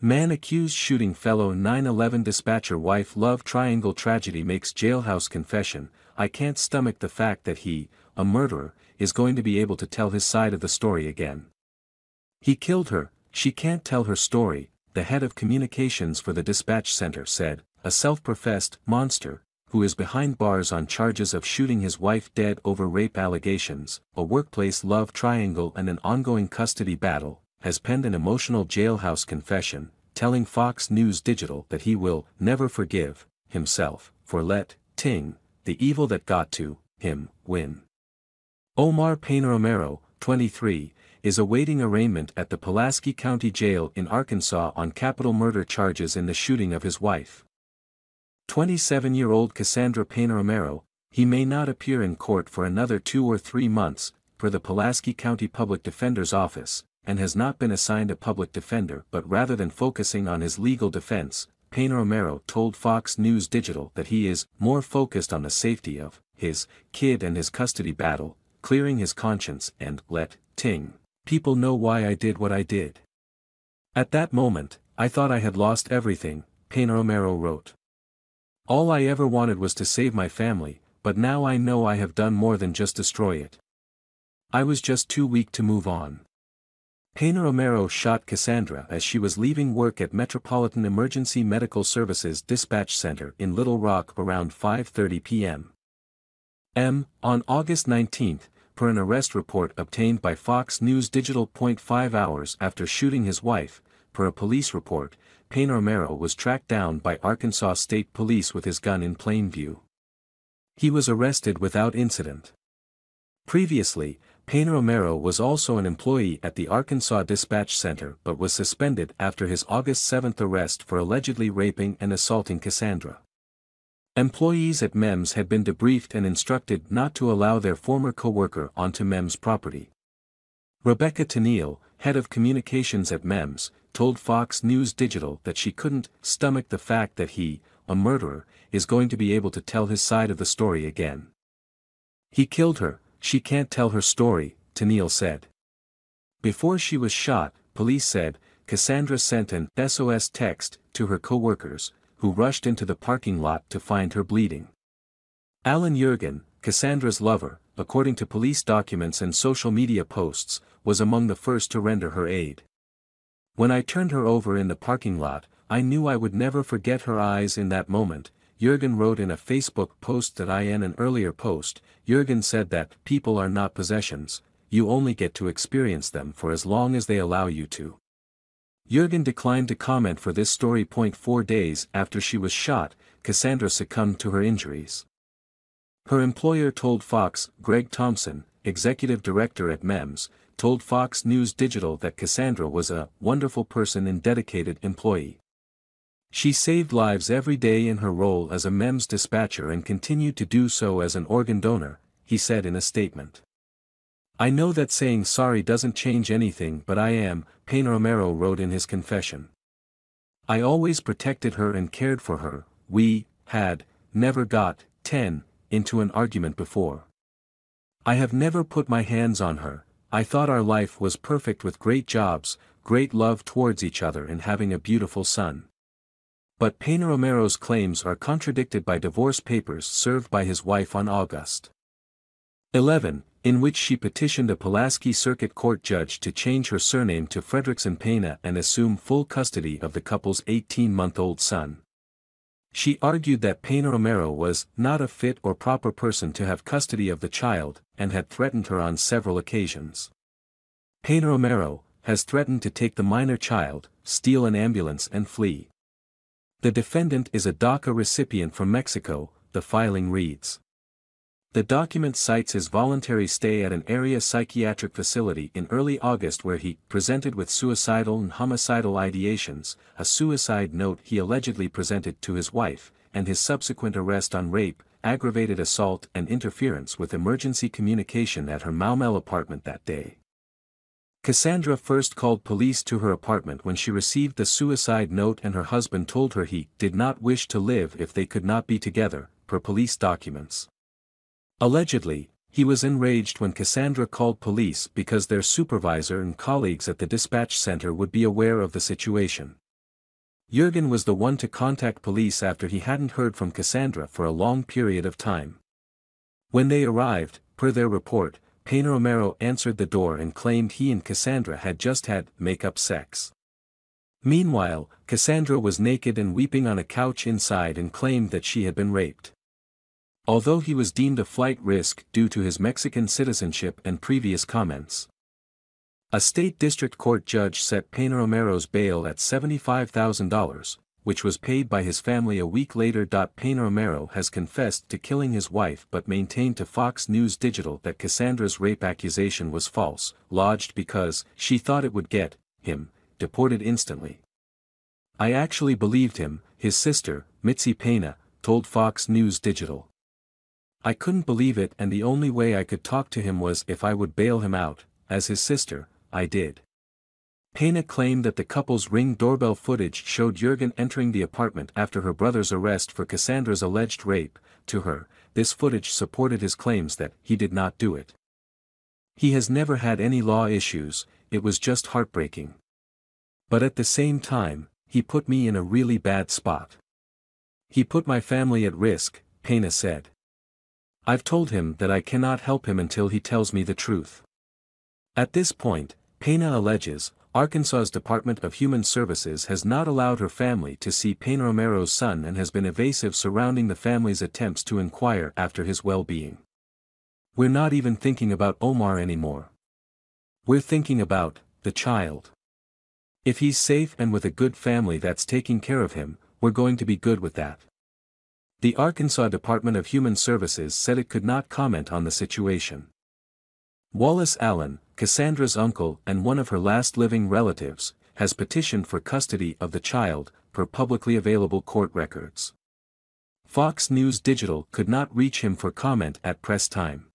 Man accused shooting fellow 9/11 dispatcher wife love triangle tragedy makes jailhouse confession. I can't stomach the fact that he, a murderer, is going to be able to tell his side of the story again. He killed her, she can't tell her story, the head of communications for the dispatch center said, a self-professed monster, who is behind bars on charges of shooting his wife dead over rape allegations, a workplace love triangle and an ongoing custody battle, has penned an emotional jailhouse confession, telling Fox News Digital that he will never forgive himself for letting the evil that got to him win. Omar Payne Romero, 23, is awaiting arraignment at the Pulaski County Jail in Arkansas on capital murder charges in the shooting of his wife. 27-year-old Cassandra Payne Romero, he may not appear in court for another 2 or 3 months, per the Pulaski County Public Defender's Office, and has not been assigned a public defender. But rather than focusing on his legal defense, Payne Romero told Fox News Digital that he is more focused on the safety of his kid and his custody battle, clearing his conscience and letting people know why I did what I did. At that moment, I thought I had lost everything, Payne Romero wrote. All I ever wanted was to save my family, but now I know I have done more than just destroy it. I was just too weak to move on. Payne Romero shot Cassandra as she was leaving work at Metropolitan Emergency Medical Services Dispatch Center in Little Rock around 5:30 p.m. On August 19, per an arrest report obtained by Fox News Digital. 5 hours after shooting his wife, per a police report, Payne Romero was tracked down by Arkansas State Police with his gun in plain view. He was arrested without incident. Previously, Payne Romero was also an employee at the Arkansas Dispatch Center but was suspended after his August 7 arrest for allegedly raping and assaulting Cassandra. Employees at MEMS had been debriefed and instructed not to allow their former co-worker onto MEMS property. Rebecca Tennille, head of communications at MEMS, told Fox News Digital that she couldn't stomach the fact that he, a murderer, is going to be able to tell his side of the story again. He killed her, she can't tell her story, Tennille said. Before she was shot, police said, Cassandra sent an SOS text to her co-workers, who rushed into the parking lot to find her bleeding. Alan Jurgen, Cassandra's lover, according to police documents and social media posts, was among the first to render her aid. When I turned her over in the parking lot, I knew I would never forget her eyes in that moment, Jurgen wrote in a Facebook post that in an earlier post. Jurgen said that people are not possessions, you only get to experience them for as long as they allow you to. Jurgen declined to comment for this story. 4 days after she was shot, Cassandra succumbed to her injuries. Her employer told Fox. Greg Thompson, executive director at MEMS, told Fox News Digital that Cassandra was a wonderful person and dedicated employee. She saved lives every day in her role as a MEMS dispatcher and continued to do so as an organ donor, he said in a statement. I know that saying sorry doesn't change anything, but I am, Payne Romero wrote in his confession. I always protected her and cared for her. We had never got into an argument before. I have never put my hands on her. I thought our life was perfect with great jobs, great love towards each other and having a beautiful son. But Payne Romero's claims are contradicted by divorce papers served by his wife on August 11, in which she petitioned a Pulaski Circuit Court judge to change her surname to Fredrickson Pena and assume full custody of the couple's 18-month-old son. She argued that Payne Romero was not a fit or proper person to have custody of the child, and had threatened her on several occasions. Payne Romero has threatened to take the minor child, steal an ambulance and flee. The defendant is a DACA recipient from Mexico, the filing reads. The document cites his voluntary stay at an area psychiatric facility in early August where he presented with suicidal and homicidal ideations, a suicide note he allegedly presented to his wife, and his subsequent arrest on rape, aggravated assault and interference with emergency communication at her Maumelle apartment that day. Cassandra first called police to her apartment when she received the suicide note, and her husband told her he did not wish to live if they could not be together, per police documents. Allegedly, he was enraged when Cassandra called police because their supervisor and colleagues at the dispatch center would be aware of the situation. Jurgen was the one to contact police after he hadn't heard from Cassandra for a long period of time. When they arrived, per their report, Pena Romero answered the door and claimed he and Cassandra had just had make-up sex. Meanwhile, Cassandra was naked and weeping on a couch inside and claimed that she had been raped. Although he was deemed a flight risk due to his Mexican citizenship and previous comments, a state district court judge set Pena Romero's bail at $75,000, which was paid by his family a week later. Pena Romero has confessed to killing his wife but maintained to Fox News Digital that Cassandra's rape accusation was false, lodged because she thought it would get him deported instantly. "I actually believed him," his sister, Mitzi Pena, told Fox News Digital. "I couldn't believe it, and the only way I could talk to him was if I would bail him out. As his sister, I did." Pena claimed that the couple's Ring doorbell footage showed Jurgen entering the apartment after her brother's arrest for Cassandra's alleged rape. To her, this footage supported his claims that he did not do it. "He has never had any law issues, it was just heartbreaking. But at the same time, he put me in a really bad spot. He put my family at risk," Pena said. "I've told him that I cannot help him until he tells me the truth." At this point, Pena alleges, Arkansas's Department of Human Services has not allowed her family to see Pena Romero's son and has been evasive surrounding the family's attempts to inquire after his well-being. "We're not even thinking about Omar anymore. We're thinking about the child. If he's safe and with a good family that's taking care of him, we're going to be good with that." The Arkansas Department of Human Services said it could not comment on the situation. Wallace Allen, Cassandra's uncle and one of her last living relatives, has petitioned for custody of the child, per publicly available court records. Fox News Digital could not reach him for comment at press time.